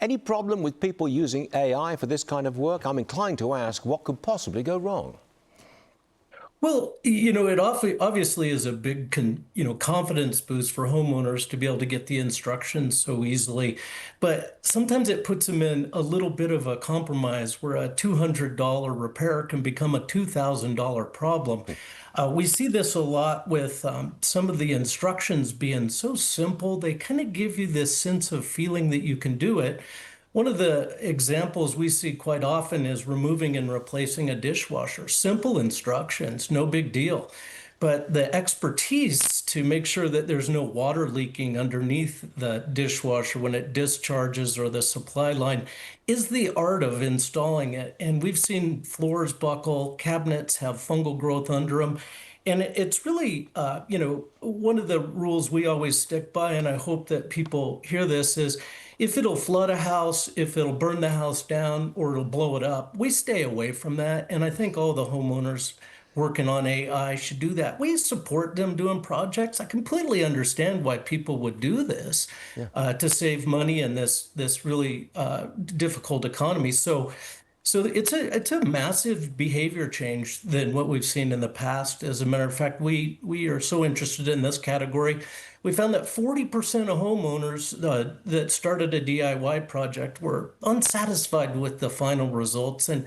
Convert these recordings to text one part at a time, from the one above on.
Any problem with people using AI for this kind of work? I'm inclined to ask, what could possibly go wrong? Well, it obviously is a big, confidence boost for homeowners to be able to get the instructions so easily. But sometimes it puts them in a little bit of a compromise where a $200 repair can become a $2,000 problem. We see this a lot with some of the instructions being so simple. They kind of give you this sense of feeling that you can do it. One of the examples we see quite often is removing and replacing a dishwasher. Simple instructions, no big deal. But the expertise to make sure that there's no water leaking underneath the dishwasher when it discharges or the supply line is the art of installing it. And we've seen floors buckle, cabinets have fungal growth under them. And it's really, one of the rules we always stick by, and I hope that people hear this, is if it'll flood a house, if it'll burn the house down, or it'll blow it up, we stay away from that. And I think all the homeowners working on AI should do that. We support them doing projects. I completely understand why people would do this to save money in this really difficult economy. So it's a massive behavior change than what we've seen in the past. As a matter of fact, we are so interested in this category. We found that 40% of homeowners that started a DIY project were unsatisfied with the final results, and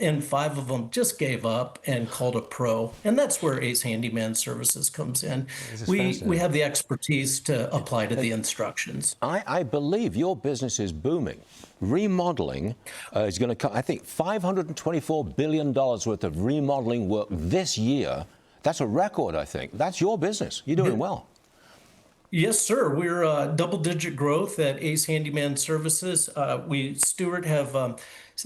in five of them just gave up and called a pro. And that's where Ace Handyman Services comes in. We have the expertise to apply to the instructions. I believe your business is booming. Remodeling is going to, I think, $524 billion worth of remodeling work this year. That's a record, I think. That's your business. You're doing well. Yes, sir. We're double-digit growth at Ace Handyman Services. Stuart, have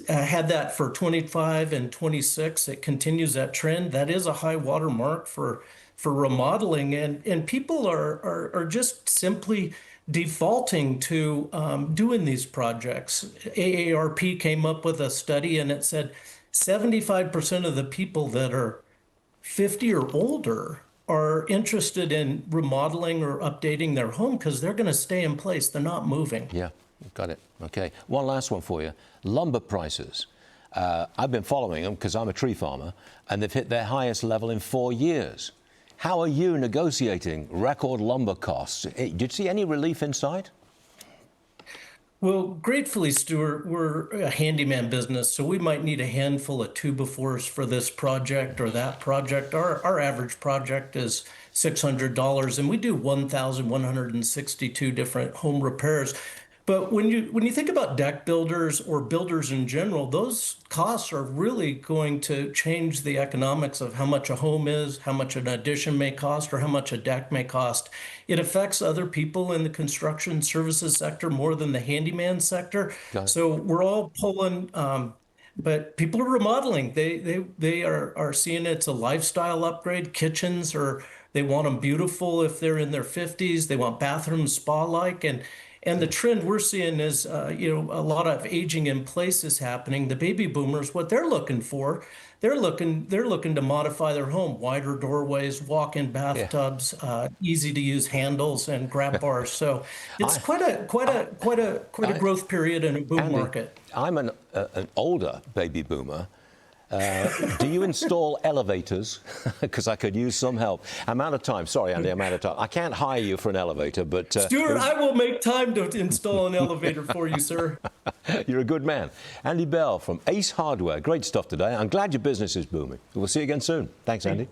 had that for 25 and 26. It continues that trend. That is a high water mark for remodeling, and people are just simply defaulting to doing these projects. AARP came up with a study, and it said 75% of the people that are 50 or older are interested in remodeling or updating their home because they're going to stay in place. They're not moving. Yeah, got it. Okay. One last one for you. Lumber prices. I've been following them because I'm a tree farmer, and they've hit their highest level in 4 years. How are you negotiating record lumber costs? Did you see any relief in sight? Well, gratefully, Stuart, we're a handyman business, so we might need a handful of 2x4s for this project or that project. Our average project is $600, and we do 1,162 different home repairs. But when you think about deck builders or builders in general, those costs are really going to change the economics of how much a home is, how much an addition may cost, or how much a deck may cost. It affects other people in the construction services sector more than the handyman sector. So we're all pulling, but people are remodeling. They are seeing it's a lifestyle upgrade. Kitchens, or they want them beautiful if they're in their 50s. They want bathrooms spa-like, and the trend we're seeing is, a lot of aging in place is happening. The baby boomers, what they're looking for, they're looking to modify their home, wider doorways, walk-in bathtubs, easy to use handles and grab bars. So it's quite a growth period in a boom Andy, market. I'm an older baby boomer. Do you install elevators? Because I could use some help. I'm out of time. Sorry, Andy, I'm out of time. I can't hire you for an elevator, but... Stuart, I will make time to install an elevator for you, sir. You're a good man. Andy Bell from Ace Hardware. Great stuff today. I'm glad your business is booming. We'll see you again soon. Thanks, Andy.